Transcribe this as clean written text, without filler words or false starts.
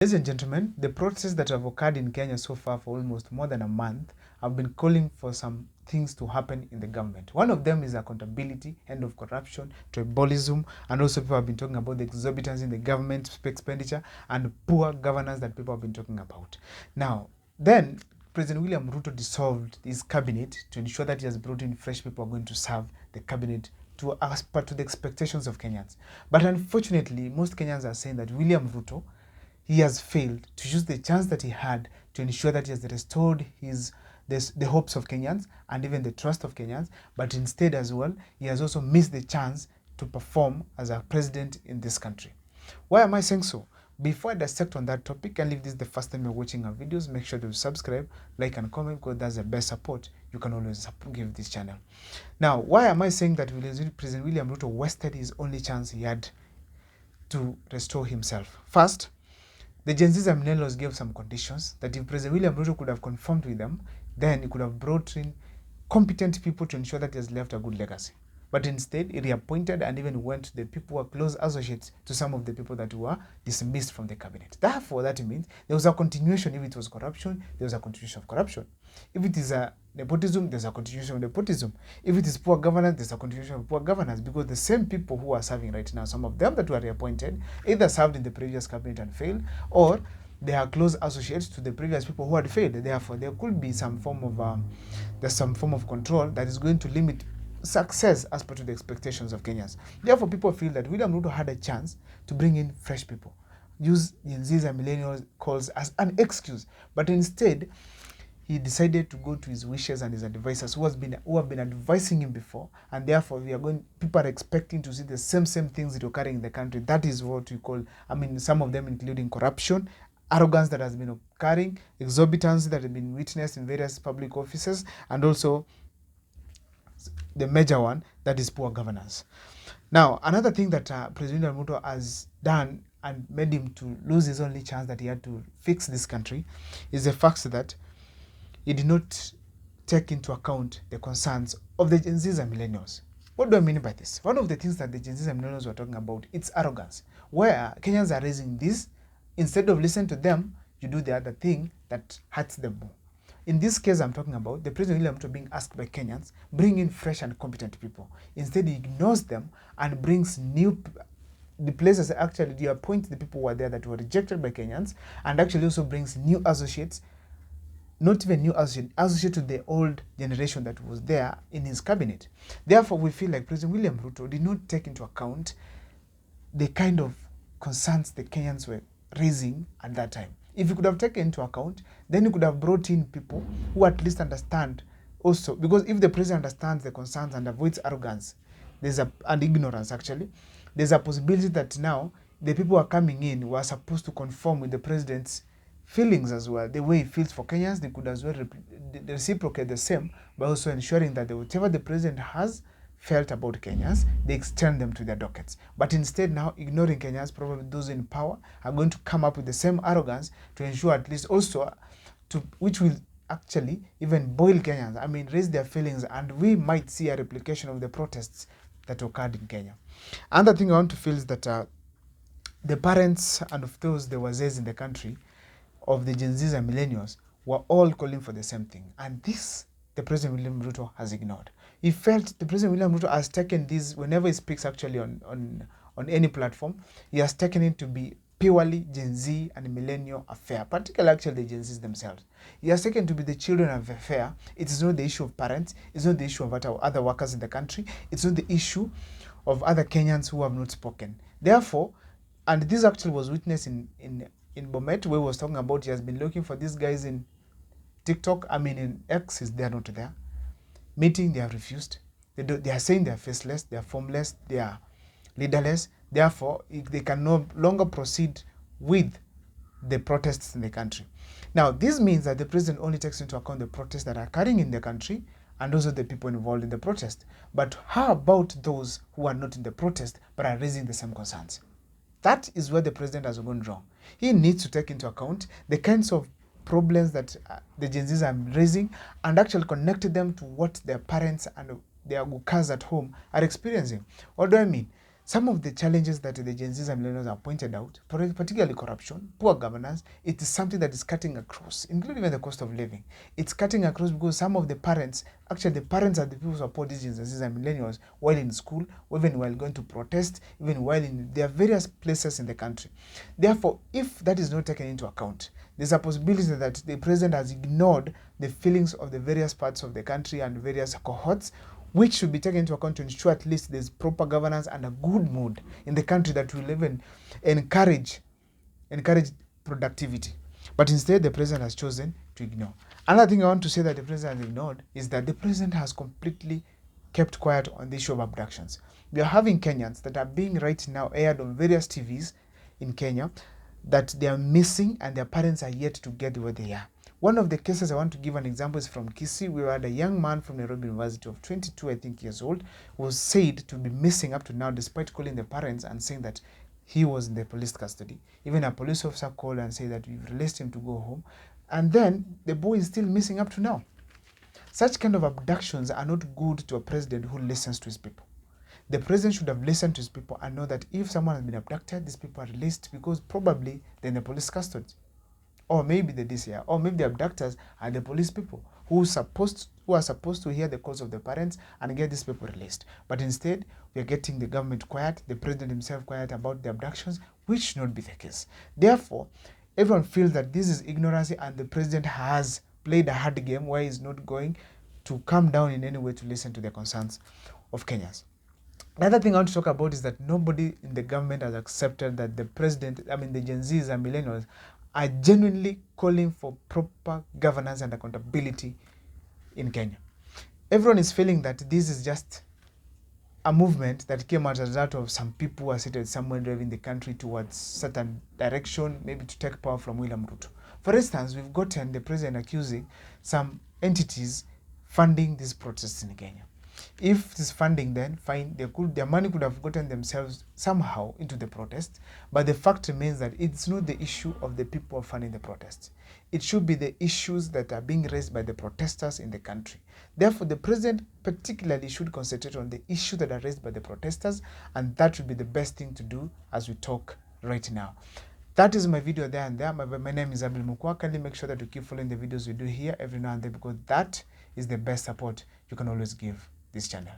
Ladies and gentlemen, the protests that have occurred in Kenya so far for almost more than a month have been calling for some things to happen in the government. One of them is accountability, end of corruption, tribalism, and also people have been talking about the exorbitance in the government expenditure and poor governance that people have been talking about. Now, then President William Ruto dissolved his cabinet to ensure that he has brought in fresh people who are going to serve the cabinet to as per to the expectations of Kenyans. But unfortunately, most Kenyans are saying that William Ruto, he has failed to use the chance that he had to ensure that he has restored the hopes of Kenyans and even the trust of Kenyans, but instead as well, he has also missed the chance to perform as a president in this country. Why am I saying so? Before I dissect on that topic, and if this is the first time you're watching our videos, make sure to subscribe, like, and comment, because that's the best support you can always give this channel. Now, why am I saying that President William Ruto wasted his only chance he had to restore himself? First, the Gen Zs and millennials gave some conditions that if President William Ruto could have conformed with them, then he could have brought in competent people to ensure that he has left a good legacy. But instead, he reappointed and even went to the people who are close associates to some of the people that were dismissed from the cabinet. Therefore, that means there was a continuation. If it was corruption, there was a continuation of corruption. If it is a nepotism, there's a continuation of nepotism. If it is poor governance, there's a continuation of poor governance, because the same people who are serving right now, some of them that were reappointed, either served in the previous cabinet and failed, or they are close associates to the previous people who had failed. Therefore, there could be some form of control that is going to limit success as per to the expectations of Kenyans. Therefore, people feel that William Ruto had a chance to bring in fresh people, use Gen Zs and millennials calls as an excuse, but instead he decided to go to his wishes and his advisors who have been advising him before, and therefore people are expecting to see the same things that are occurring in the country. That is what we call, some of them including corruption, arrogance that has been occurring, exorbitance that has been witnessed in various public offices, and also the major one, that is poor governance. Now, another thing that President Ruto has done and made him to lose his only chance that he had to fix this country is the fact that he did not take into account the concerns of the Gen Zs and millennials. What do I mean by this? One of the things that the Gen Zs and millennials were talking about, it's arrogance, where Kenyans are raising this. Instead of listening to them, you do the other thing that hurts them more. In this case, I'm talking about the President William Ruto being asked by Kenyans, bring in fresh and competent people. Instead, he ignores them and brings the places actually you appoint the people who were there that were rejected by Kenyans, and actually also brings new associates, not even new associate to the old generation that was there in his cabinet. Therefore, we feel like President William Ruto did not take into account the kind of concerns the Kenyans were raising at that time. If you could have taken into account, then you could have brought in people who at least understand also, because if the president understands the concerns and avoids arrogance, and ignorance actually, there's a possibility that now the people who are coming in were supposed to conform with the president's feelings as well. The way he feels for Kenyans, they could as well reciprocate the same by also ensuring that whatever the president has felt about Kenyans, they extend them to their dockets. But instead now, ignoring Kenyans, probably those in power are going to come up with the same arrogance to ensure at least also, which will actually even boil Kenyans, raise their feelings, and we might see a replication of the protests that occurred in Kenya. Another thing I want to feel is that the parents and of those the wazés in the country, of the Gen Zs and millennials, were all calling for the same thing. And this, the President William Ruto has ignored. He felt the President William Ruto has taken this, whenever he speaks actually on any platform, he has taken it to be purely Gen Z and millennial affair, particularly actually the Gen Zs themselves. He has taken to be the children of affair. It is not the issue of parents. It's not the issue of other workers in the country. It's not the issue of other Kenyans who have not spoken. Therefore, and this actually was witnessed in Bomet, where he was talking about he has been looking for these guys in TikTok. In X, they are not there. Meeting, they have refused. They are saying they are faceless, they are formless, they are leaderless. Therefore, they can no longer proceed with the protests in the country. Now, this means that the president only takes into account the protests that are occurring in the country and also the people involved in the protest. But how about those who are not in the protest but are raising the same concerns? That is where the president has gone wrong. He needs to take into account the kinds of problems that the Gen Zs are raising and actually connect them to what their parents and their gukas at home are experiencing. What do I mean? Some of the challenges that the Gen Zs and millennials have pointed out, particularly corruption, poor governance, it is something that is cutting across, including even the cost of living. It's cutting across because some of the parents, actually the parents are the people who support these Gen Zs and millennials while in school, even while going to protest, even while in their various places in the country. Therefore, if that is not taken into account, there's a possibility that the president has ignored the feelings of the various parts of the country and various cohorts, which should be taken into account to ensure at least there's proper governance and a good mood in the country that will even encourage productivity. But instead, the president has chosen to ignore. Another thing I want to say that the president has ignored is that the president has completely kept quiet on the issue of abductions. We are having Kenyans that are being right now aired on various TVs in Kenya that they are missing and their parents are yet to get where they are. One of the cases I want to give an example is from Kisii. We had a young man from Nairobi University of 22, I think, years old, who was said to be missing up to now, despite calling the parents and saying that he was in the police custody. Even a police officer called and said that we've released him to go home. And then the boy is still missing up to now. Such kind of abductions are not good to a president who listens to his people. The president should have listened to his people and know that if someone has been abducted, these people are released because probably they're in the police custody. Or maybe the DCI, or maybe the abductors are the police people who are supposed to hear the calls of the parents and get these people released. But instead, we are getting the government quiet, the president himself quiet about the abductions, which should not be the case. Therefore, everyone feels that this is ignorance and the president has played a hard game where he's not going to come down in any way to listen to the concerns of Kenyans. Another thing I want to talk about is that nobody in the government has accepted that the president, the Gen Zs and millennials, are genuinely calling for proper governance and accountability in Kenya. Everyone is feeling that this is just a movement that came out as a result of some people who are seated somewhere driving the country towards certain direction, maybe to take power from William Ruto. For instance, we've gotten the president accusing some entities funding these protests in Kenya. If this funding, then fine, their money could have gotten themselves somehow into the protest, but the fact remains that it's not the issue of the people funding the protests. It should be the issues that are being raised by the protesters in the country. Therefore, the president particularly should concentrate on the issues that are raised by the protesters, and that would be the best thing to do as we talk right now. That is my video there and there. My name is Abel Mukwa. Kindly make sure that you keep following the videos we do here every now and then, because that is the best support you can always give this channel.